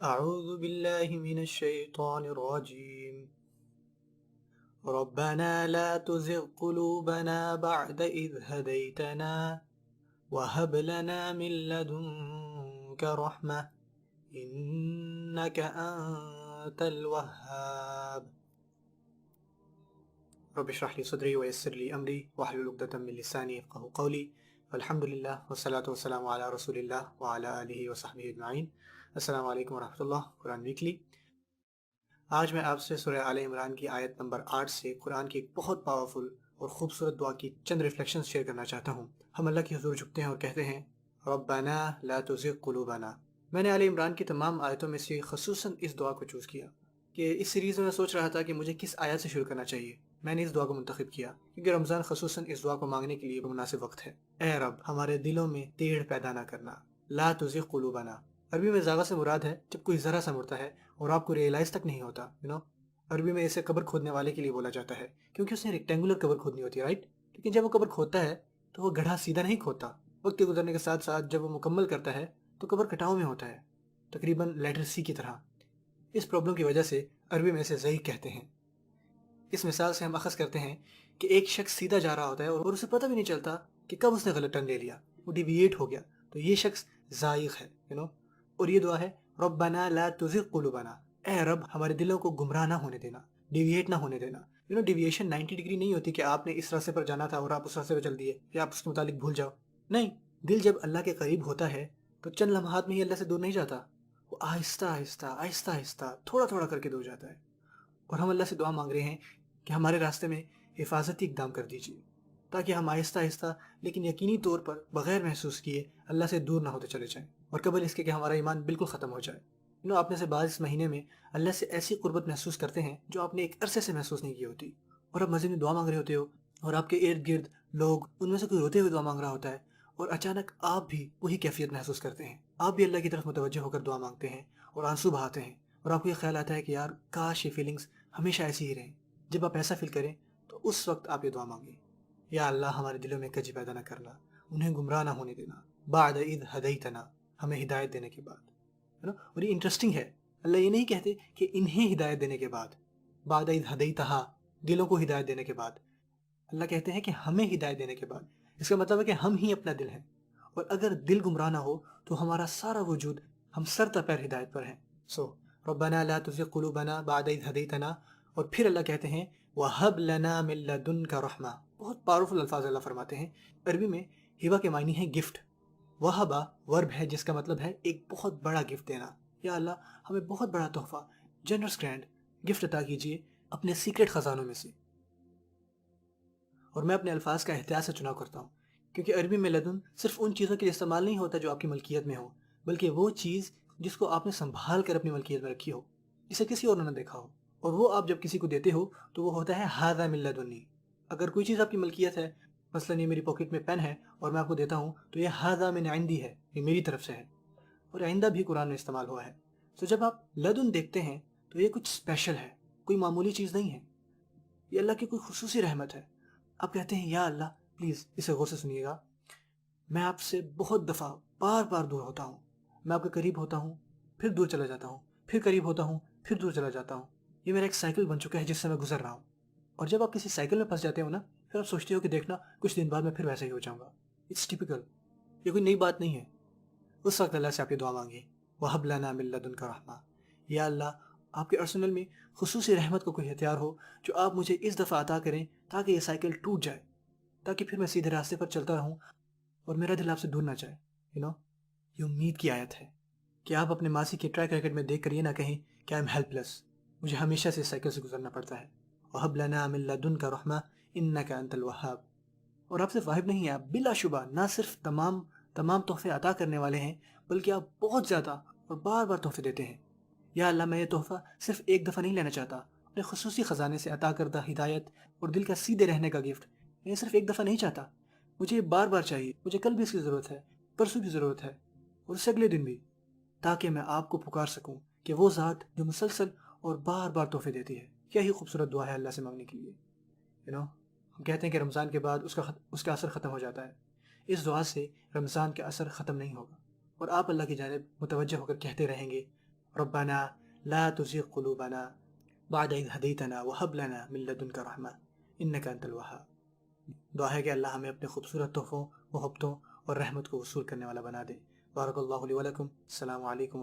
اعوذ باللہ من الشیطان الرجیم ربنا لا تزغ قلوبنا بعد اذ هدیتنا وهب لنا من لدنك رحمة انك انت الوهاب رب اشرح لي صدري ويسر لي امري واحلل عقدة من لساني يفقهوا قولي الحمد للہ والصلاة والسلام علی رسول اللہ وعلی آلہ وصحبہ اجمعین۔ السلام علیکم ورحمۃ اللہ۔ قرآن ویکلی، آج میں آپ سے سورہ آل عمران کی آیت نمبر 8 سے قرآن کی ایک بہت پاورفل اور خوبصورت دعا کی چند ریفلیکشنز شیئر کرنا چاہتا ہوں۔ ہم اللہ کی حضور جھکتے ہیں اور کہتے ہیں ربنا لا تزغ قلوبنا۔ میں نے آل عمران کی تمام آیتوں میں سے خصوصاً اس دعا کو چوز کیا کہ اس سیریز میں سوچ رہا تھا کہ مجھے کس آیت سے شروع کرنا چاہیے۔ میں نے اس دعا کو منتخب کیا کیونکہ رمضان خصوصاً اس دعا کو مانگنے کے لیے مناسب وقت ہے۔ اے رب، ہمارے دلوں میں ٹیڑھ پیدا نہ کرنا۔ لا تزغ قلوبنا، عربی میں زاغہ سے مراد ہے جب کوئی ذرا سا مڑتا ہے اور آپ کو ریئلائز تک نہیں ہوتا۔ عربی میں اسے قبر کھودنے والے کے لیے بولا جاتا ہے کیونکہ اس نے ریکٹینگولر قبر کھودنی ہوتی ہے، رائٹ؟ لیکن جب وہ قبر کھودتا ہے تو وہ گڑھا سیدھا نہیں کھودتا۔ وقت کے گزرنے کے ساتھ ساتھ جب وہ مکمل کرتا ہے تو قبر کٹاؤ میں ہوتا ہے، تقریباً لیٹر سی کی طرح۔ اس پرابلم کی وجہ سے عربی میں اسے ضعیف کہتے ہیں۔ اس مثال سے ہم اخذ کرتے ہیں کہ ایک شخص سیدھا جا رہا ہوتا ہے اور اسے پتہ بھی نہیں چلتا کہ کب اس نے غلط ٹرن لے لیا، وہ ڈیویٹ ہو گیا، تو یہ شخص زائغ ہے۔ اور یہ دعا ہے ربنا لا تزغ قلوبنا، اے رب ہمارے دلوں کو گمراہ نہ ہونے دینا، ڈیویٹ نہ ہونے دینا۔ ڈیویشن 90 ڈگری نہیں ہوتی کہ آپ نے اس راستے پر جانا تھا اور آپ اس راستے پر چل دیے یا آپ اس کے متعلق بھول جاؤ۔ نہیں، دل جب اللہ کے قریب ہوتا ہے تو چند لمحات میں ہی اللہ سے دور نہیں جاتا، وہ آہستہ آہستہ آہستہ آہستہ تھوڑا تھوڑا کر کے دور جاتا ہے۔ اور ہم اللہ سے دعا مانگ رہے ہیں کہ ہمارے راستے میں حفاظتی اقدام کر دیجیے تاکہ ہم آہستہ آہستہ لیکن یقینی طور پر بغیر محسوس کیے اللہ سے دور نہ ہوتے چلے جائیں، اور قبل اس کے کہ ہمارا ایمان بالکل ختم ہو جائے۔ آپ میں سے بعض اس مہینے میں اللہ سے ایسی قربت محسوس کرتے ہیں جو آپ نے ایک عرصے سے محسوس نہیں کی ہوتی، اور آپ مسجد میں دعا مانگ رہے ہوتے ہو اور آپ کے ارد گرد لوگ، ان میں سے کوئی روتے ہوئے دعا مانگ رہا ہوتا ہے، اور اچانک آپ بھی وہی کیفیت محسوس کرتے ہیں۔ آپ بھی اللہ کی طرف متوجہ ہو کر دعا مانگتے ہیں اور آنسو بہاتے ہیں، اور آپ کو یہ خیال آتا ہے کہ یار کاش یہ فیلنگز ہمیشہ ایسی ہی رہیں۔ جب آپ ایسا فیل کریں تو اس وقت آپ یہ دعا مانگیں، یا اللہ ہمارے دلوں میں کجی پیدا نہ کرنا، انہیں گمراہ نہ ہونے دینا، بعد اذ ہدیتنا، ہمیں ہدایت دینے کے بعد۔ اور یہ انٹرسٹنگ ہے، اللہ یہ نہیں کہتے کہ انہیں ہدایت دینے کے بعد، بعد اذ ہدیتہا، دلوں کو ہدایت دینے کے بعد۔ اللہ کہتے ہیں کہ ہمیں ہدایت دینے کے بعد۔ اس کا مطلب ہے کہ ہم ہی اپنا دل ہیں، اور اگر دل گمراہ نہ ہو تو ہمارا سارا وجود، ہم سر تا پیر ہدایت پر ہیں۔ ربنا لا تزغ قلوبنا بعد اذ ہدیتنا، اور پھر اللہ کہتے ہیں وَهَبْ لَنَا مِن لَّدُنْكَ رَحْمَةً۔ بہت پاورفل الفاظ اللہ فرماتے ہیں۔ عربی میں ہبہ کے معنی ہے گفٹ۔ وہبہ ورب ہے جس کا مطلب ہے ایک بہت بڑا گفٹ دینا۔ یا اللہ ہمیں بہت بڑا تحفہ، جنرس گرینڈ گفٹ عطا کیجیے اپنے سیکرٹ خزانوں میں سے۔ اور میں اپنے الفاظ کا احتیاط سے چناؤ کرتا ہوں کیونکہ عربی میں لدن صرف ان چیزوں کے لیے استعمال نہیں ہوتا جو آپ کی ملکیت میں ہو، بلکہ وہ چیز جس کو آپ نے سنبھال کر اپنی ملکیت میں رکھی ہو، جسے کسی اور نے نہ دیکھا ہو، اور وہ آپ جب کسی کو دیتے ہو تو وہ ہوتا ہے ھذا من لدنی۔ اگر کوئی چیز آپ کی ملکیت ہے، مثلا یہ میری پاکٹ میں پین ہے اور میں آپ کو دیتا ہوں تو یہ ھذا من عندی ہے، یہ میری طرف سے ہے، اور آئندہ بھی قرآن میں استعمال ہوا ہے۔ جب آپ لدن دیکھتے ہیں تو یہ کچھ اسپیشل ہے، کوئی معمولی چیز نہیں ہے، یہ اللہ کی کوئی خصوصی رحمت ہے۔ آپ کہتے ہیں یا اللہ پلیز اسے غور سے سنیے گا، میں آپ سے بہت دفعہ بار بار دور ہوتا ہوں، میں آپ کے قریب ہوتا ہوں پھر دور چلا جاتا ہوں، پھر قریب ہوتا ہوں پھر دور چلا جاتا ہوں، یہ میرا ایک سائیکل بن چکا ہے جس سے میں گزر رہا ہوں۔ اور جب آپ کسی سائیکل میں پھنس جاتے ہو نا، پھر آپ سوچتے ہو کہ دیکھنا کچھ دن بعد میں پھر ویسا ہی ہو جاؤں گا۔ اٹس ٹپیکل، یہ کوئی نئی بات نہیں ہے۔ اس وقت اللہ سے آپ یہ دعا مانگیں وَهَبْ لَنَا مِن لَّدُنْكَ رَحْمَةً، یا اللہ آپ کے ارسنل میں خصوصی رحمت کو کوئی ہتھیار ہو جو آپ مجھے اس دفعہ عطا کریں تاکہ یہ سائیکل ٹوٹ جائے، تاکہ پھر میں سیدھے راستے پر چلتا رہوں اور میرا دل آپ سے دور نہ جائے۔ یہ امید کی آیت ہے کہ آپ اپنے ماضی کے ٹریک ریکارڈ میں دیکھ کر یہ نہ کہیں کہ آئی ایم ہیلپ لیس، مجھے ہمیشہ سے اس سائیکل سے گزرنا پڑتا ہے۔ وَهَبْ لَنَا مِن لَّدُنْكَ رَحْمَةً إِنَّكَ أَنتَ الْوَهَّابُ، اور آپ سے واحد نہیں ہے، آپ بلا شبہ نہ صرف تمام تحفے عطا کرنے والے ہیں، بلکہ آپ بہت زیادہ اور بار بار تحفے دیتے ہیں۔ یا اللہ میں یہ تحفہ صرف ایک دفعہ نہیں لینا چاہتا، اپنے خصوصی خزانے سے عطا کردہ ہدایت اور دل کا سیدھے رہنے کا گفٹ میں صرف ایک دفعہ نہیں چاہتا، مجھے یہ بار بار چاہیے، مجھے کل بھی اس کی ضرورت ہے، پرسوں بھی ضرورت ہے، اور اس سے اگلے دن بھی، تاکہ میں آپ کو پکار سکوں کہ وہ ذات جو مسلسل اور بار بار تحفے دیتی ہے۔ کیا ہی خوبصورت دعا ہے اللہ سے مانگنے کے لیے۔ ہم کہتے ہیں کہ رمضان کے بعد اس کا اثر ختم ہو جاتا ہے، اس دعا سے رمضان کا اثر ختم نہیں ہوگا، اور آپ اللہ کی جانب متوجہ ہو کر کہتے رہیں گے ربنا لا تزغ قلوبنا بعد إذ هديتنا وهب لنا من لدنك رحمة إنك أنت الوهاب۔ دعا ہے کہ اللہ ہمیں اپنے خوبصورت تحفوں، محبتوں اور رحمت کو وصول کرنے والا بنا دے۔ بارک اللہ لی ولکم۔ السلام علیکم۔